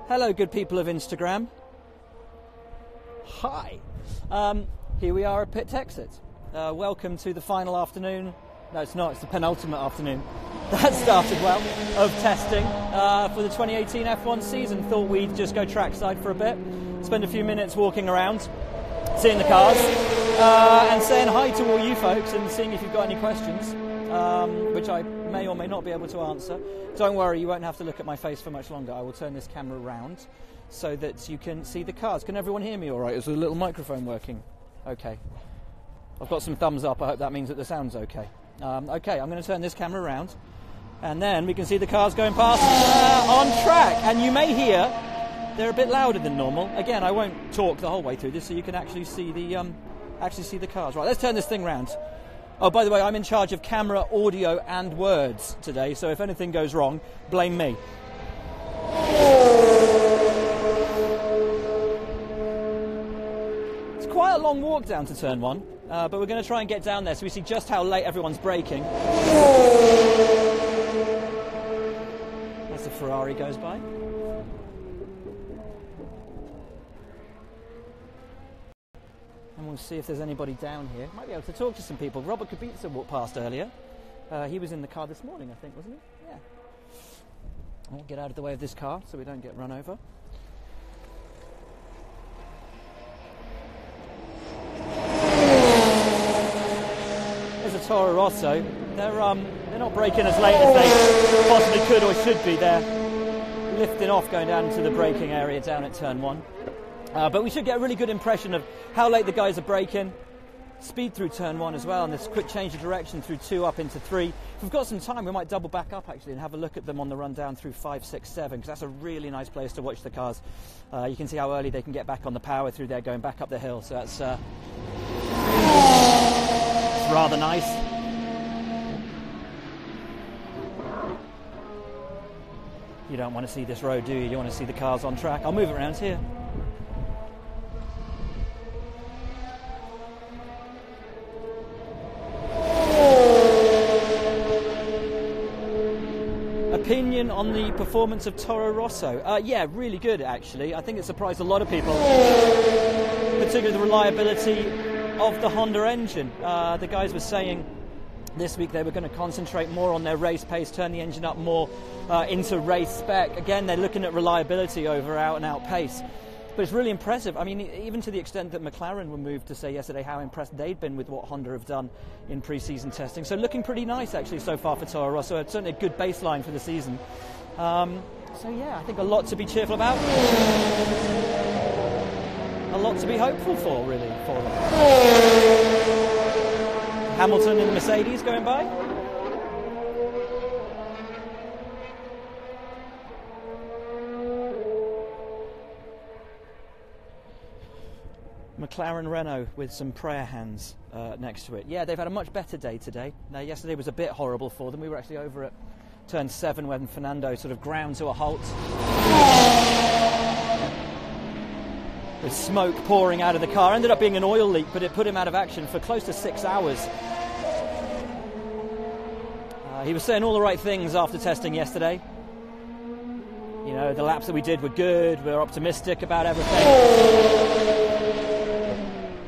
Hello, good people of Instagram. Hi. Here we are at Pit Exit. Welcome to the final afternoon. No, it's not. It's the penultimate afternoon. That started well of testing for the 2018 F1 season. Thought we'd just go trackside for a bit, spend a few minutes walking around, seeing the cars, and saying hi to all you folks and seeing if you've got any questions, which I may or may not be able to answer. Don't worry, you won't have to look at my face for much longer. I will turn this camera around so that you can see the cars. Can everyone hear me all right? Is the little microphone working? Okay. I've got some thumbs up. I hope that means that the sound's okay. Okay, I'm going to turn this camera around, and then we can see the cars going past on track. And you may hear they're a bit louder than normal. Again, I won't talk the whole way through this, so you can actually see the cars. Right, let's turn this thing round. Oh, by the way, I'm in charge of camera, audio, and words today, so if anything goes wrong, blame me. It's quite a long walk down to turn one, but we're going to try and get down there so we see just how late everyone's braking. As the Ferrari goes by. And we'll see if there's anybody down here. Might be able to talk to some people. Robert Kubica walked past earlier. He was in the car this morning, I think, wasn't he? Yeah. We'll get out of the way of this car so we don't get run over. There's a Toro Rosso. They're not braking as late as they possibly could or should be. They're lifting off going down into the braking area down at turn one. But we should get a really good impression of how late the guys are braking, speed through turn one as well, and this quick change of direction through 2 up into 3. If we've got some time, we might double back up actually and have a look at them on the run down through 5, 6, 7, because that's a really nice place to watch the cars. You can see how early they can get back on the power through there going back up the hill, so that's rather nice. You don't want to see this road, do you? You want to see the cars on track. I'll move it around here. Opinion on the performance of Toro Rosso? Yeah, really good actually. I think it surprised a lot of people, particularly the reliability of the Honda engine. The guys were saying this week they were going to concentrate more on their race pace, turn the engine up more into race spec. Again, they're looking at reliability over out-and-out pace. But it's really impressive. I mean, even to the extent that McLaren were moved to say yesterday how impressed they'd been with what Honda have done in pre-season testing. So looking pretty nice, actually, so far for Toro Rosso. It's certainly a good baseline for the season. So, yeah, I think a lot to be cheerful about. A lot to be hopeful for, really, for them. Hamilton in the Mercedes going by. McLaren Renault with some prayer hands next to it. Yeah, they've had a much better day today. Now, yesterday was a bit horrible for them. We were actually over at turn 7 when Fernando sort of ground to a halt. With smoke pouring out of the car. Ended up being an oil leak, but it put him out of action for close to 6 hours. He was saying all the right things after testing yesterday. You know, the laps that we did were good. We're optimistic about everything.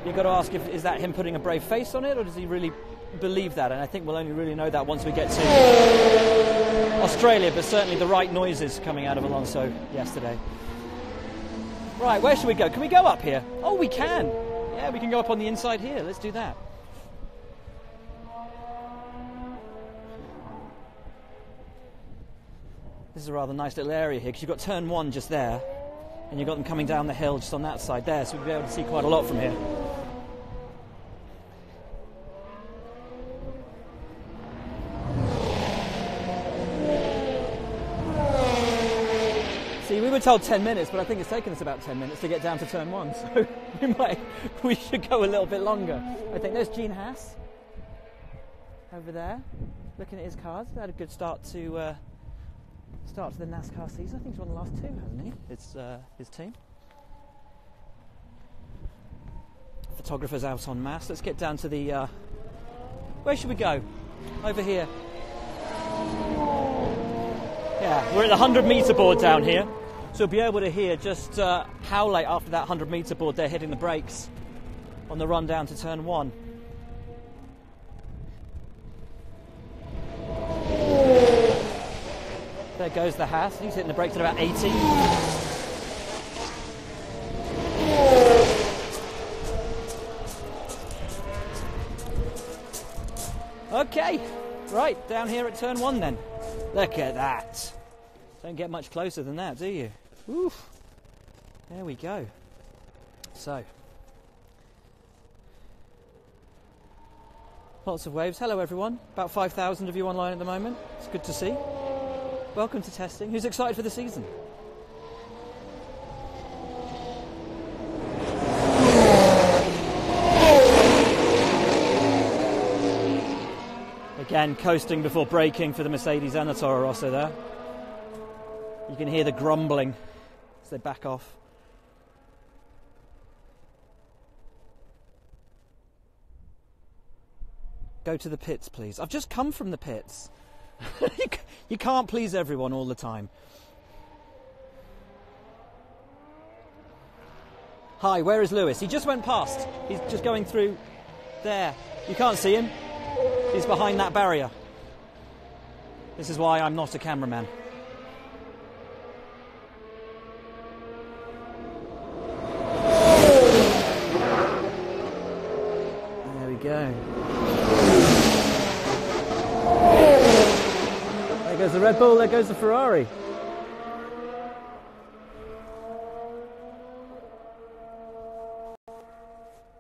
You've got to ask, is that him putting a brave face on it, or does he really believe that? And I think we'll only really know that once we get to Australia, but certainly the right noises coming out of Alonso yesterday. Right, where should we go? Can we go up here? Oh, we can. Yeah, we can go up on the inside here. Let's do that. This is a rather nice little area here, because you've got turn 1 just there, and you've got them coming down the hill just on that side there, so we'll be able to see quite a lot from here. See, we were told 10 minutes, but I think it's taken us about 10 minutes to get down to turn 1, so we should go a little bit longer. I think there's Gene Haas over there, looking at his cars. He had a good start to the NASCAR season. I think he's won the last 2, hasn't he? It's his team. Photographers out en masse. Let's get down to the... where should we go? Over here. Yeah, we're at the 100-metre board down here. So you'll be able to hear just how late after that 100-metre board they're hitting the brakes on the run down to turn 1. There goes the Haas. He's hitting the brakes at about 80. Okay, right, down here at turn 1 then. Look at that. Don't get much closer than that, do you? Oof. There we go. So, lots of waves. Hello everyone. About 5,000 of you online at the moment. It's good to see. Welcome to testing. Who's excited for the season? Again, coasting before braking for the Mercedes and the Toro Rosso there. You can hear the grumbling as they back off. Go to the pits, please. I've just come from the pits. You can't please everyone all the time. Hi, where is Lewis? He just went past. He's just going through there. You can't see him. He's behind that barrier. This is why I'm not a cameraman. There we go. There goes the Red Bull, there goes the Ferrari.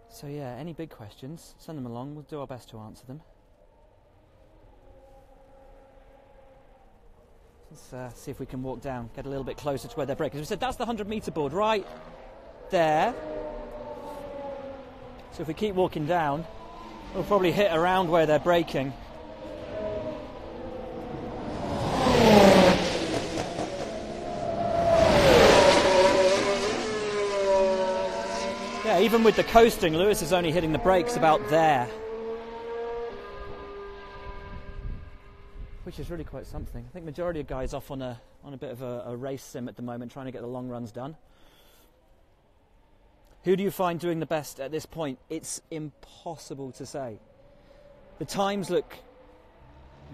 So yeah, any big questions, send them along. We'll do our best to answer them. Let's see if we can walk down, get a little bit closer to where they're braking. As we said, that's the 100-metre board right there. So if we keep walking down, we'll probably hit around where they're braking. Yeah, even with the coasting, Lewis is only hitting the brakes about there. Which is really quite something. I think majority of guys off on a bit of a race sim at the moment, trying to get the long runs done. Who do you find doing the best at this point? It's impossible to say. The times look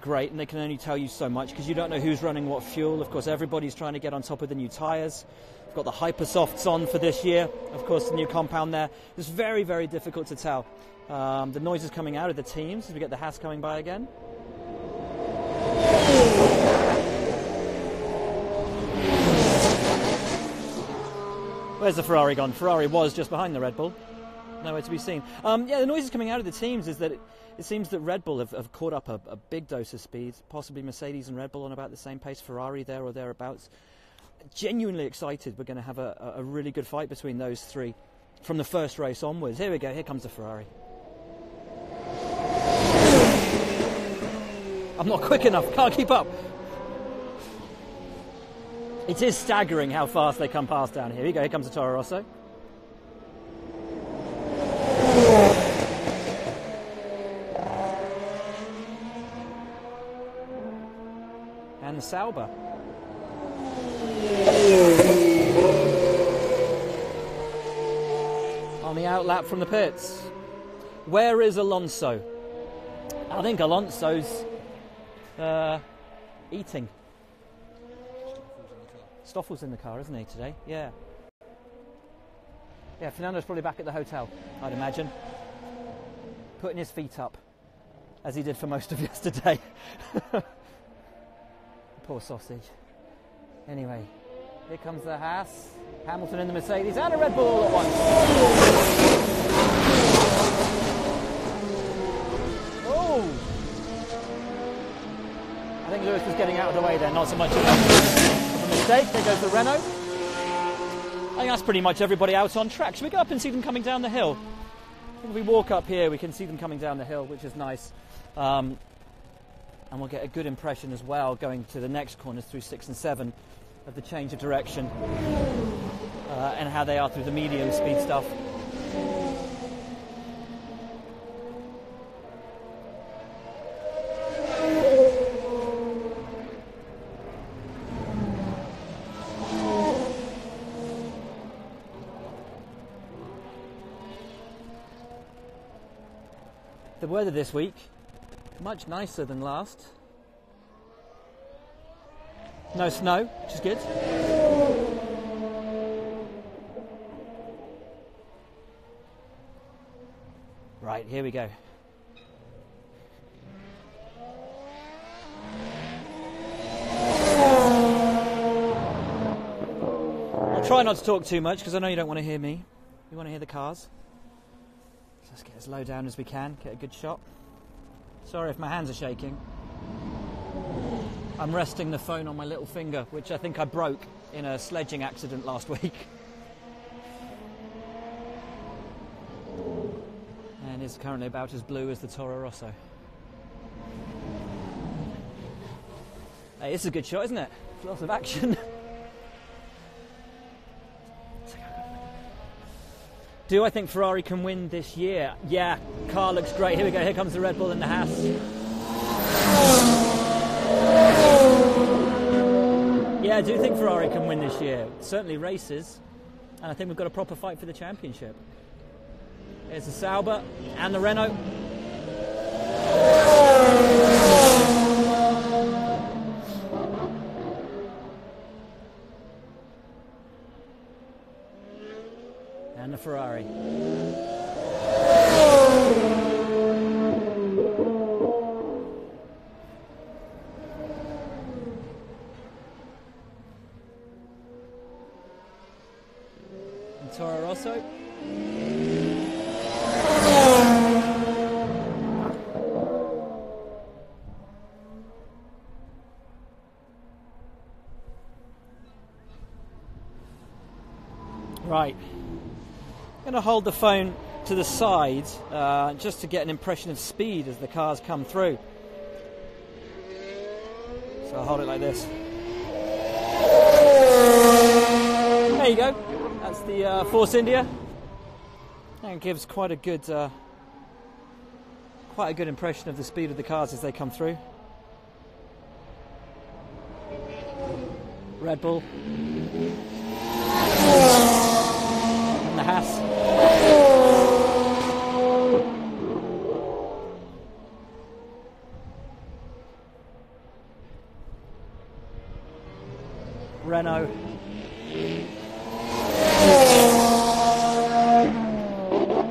great, and they can only tell you so much because you don't know who's running what fuel. Of course, everybody's trying to get on top of the new tyres. We've got the Hypersofts on for this year. Of course, the new compound there. It's very, very difficult to tell. The noise is coming out of the teams as we get the Haas coming by again. Where's the Ferrari gone? Ferrari was just behind the Red Bull. Nowhere to be seen. Yeah, the noise is coming out of the teams is that it seems that Red Bull have caught up a big dose of speed. Possibly Mercedes and Red Bull on about the same pace. Ferrari there or thereabouts. Genuinely excited. We're going to have a really good fight between those three from the first race onwards. Here we go. Here comes the Ferrari. I'm not quick enough. Can't keep up. It is staggering how fast they come past down here. Here you go. Here comes the Toro Rosso. And the Sauber. On the outlap from the pits. Where is Alonso? I think Alonso's eating. Stoffel's in the car, isn't he, today? Yeah. Yeah, Fernando's probably back at the hotel, I'd imagine. Putting his feet up, as he did for most of yesterday. Poor sausage. Anyway, here comes the Haas, Hamilton in the Mercedes, and a Red Bull all at once. Oh! I think Lewis was getting out of the way there, not so much of a mistake. There goes the Renault. I think that's pretty much everybody out on track. Should we go up and see them coming down the hill? If we walk up here, we can see them coming down the hill, which is nice. And we'll get a good impression as well going to the next corners through 6 and 7 of the change of direction and how they are through the medium speed stuff. weather this week, much nicer than last. No snow, which is good. Right, here we go. I'll try not to talk too much because I know you don't want to hear me. You want to hear the cars. So let's get as low down as we can, get a good shot. Sorry if my hands are shaking. I'm resting the phone on my little finger, which I think I broke in a sledging accident last week. And is currently about as blue as the Toro Rosso. Hey, it's a good shot, isn't it? Lots of action. Do I think Ferrari can win this year? Yeah, car looks great. Here we go, here comes the Red Bull and the Haas. Yeah, I do think Ferrari can win this year. Certainly races. And I think we've got a proper fight for the championship. Here's the Sauber and the Renault. And the Ferrari. And Toro Rosso. Right. I'm going to hold the phone to the side just to get an impression of speed as the cars come through. So I'll hold it like this. There you go. That's the Force India. And gives quite a good impression of the speed of the cars as they come through. Red Bull. And the Haas. Renault.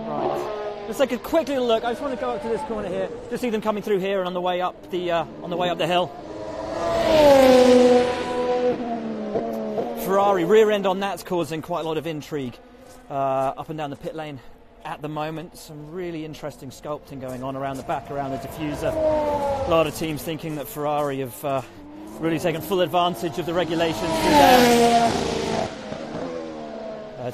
Right. Let's take a quick little look. I just want to go up to this corner here, just see them coming through here and on the way up the hill. Ferrari rear end on that's causing quite a lot of intrigue up and down the pit lane at the moment. Some really interesting sculpting going on around the back, around the diffuser. A lot of teams thinking that Ferrari have really taken full advantage of the regulations through there.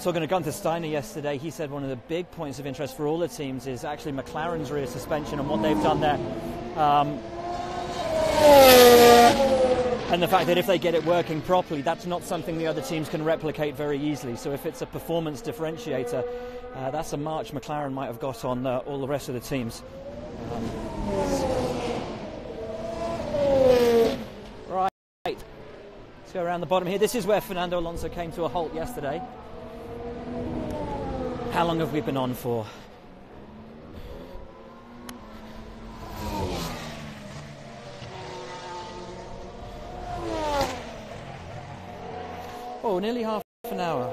Talking to Gunther Steiner yesterday, he said one of the big points of interest for all the teams is actually McLaren's rear suspension and what they've done there. And the fact that if they get it working properly, that's not something the other teams can replicate very easily. So if it's a performance differentiator, that's a march McLaren might have got on all the rest of the teams. Right, let's go around the bottom here. This is where Fernando Alonso came to a halt yesterday. How long have we been on for? Oh, nearly half an hour.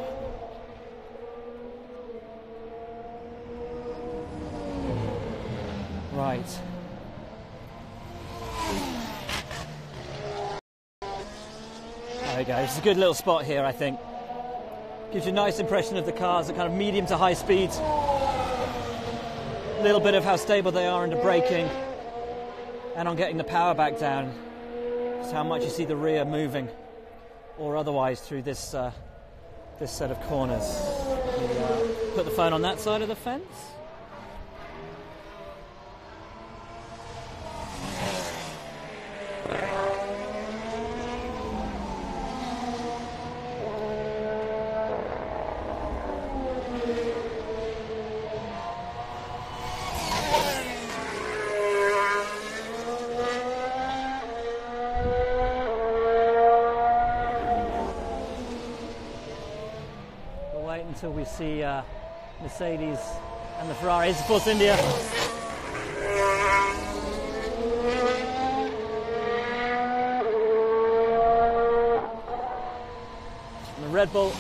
Right. There we go. It's a good little spot here, I think. Gives you a nice impression of the cars at kind of medium to high speeds. A little bit of how stable they are under braking and on getting the power back down. Just how much you see the rear moving or otherwise through this this set of corners. Put the phone on that side of the fence. Until we see Mercedes and the Ferrari. Here's the Force India. Red Bull.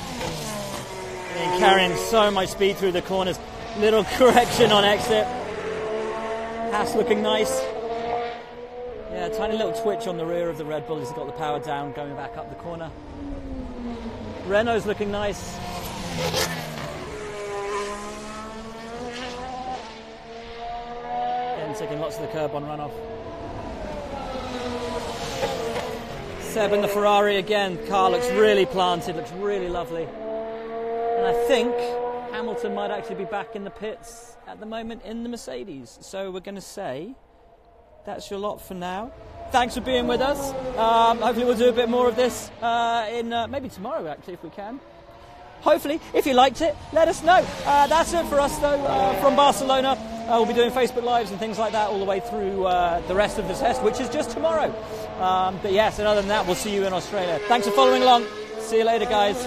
And carrying so much speed through the corners. Little correction on exit. Haas looking nice. Yeah, tiny little twitch on the rear of the Red Bull as he's got the power down going back up the corner. Renault's looking nice. Again, taking lots of the curb on runoff. Seb in the Ferrari again. Car looks really planted, looks really lovely. And I think Hamilton might actually be back in the pits at the moment in the Mercedes. So we're going to say that's your lot for now. Thanks for being with us. Hopefully we'll do a bit more of this in maybe tomorrow actually if we can. Hopefully, if you liked it, let us know. That's it for us though from Barcelona. We'll be doing Facebook Lives and things like that all the way through the rest of the test, which is just tomorrow. But yes, and other than that, we'll see you in Australia. Thanks for following along. See you later, guys.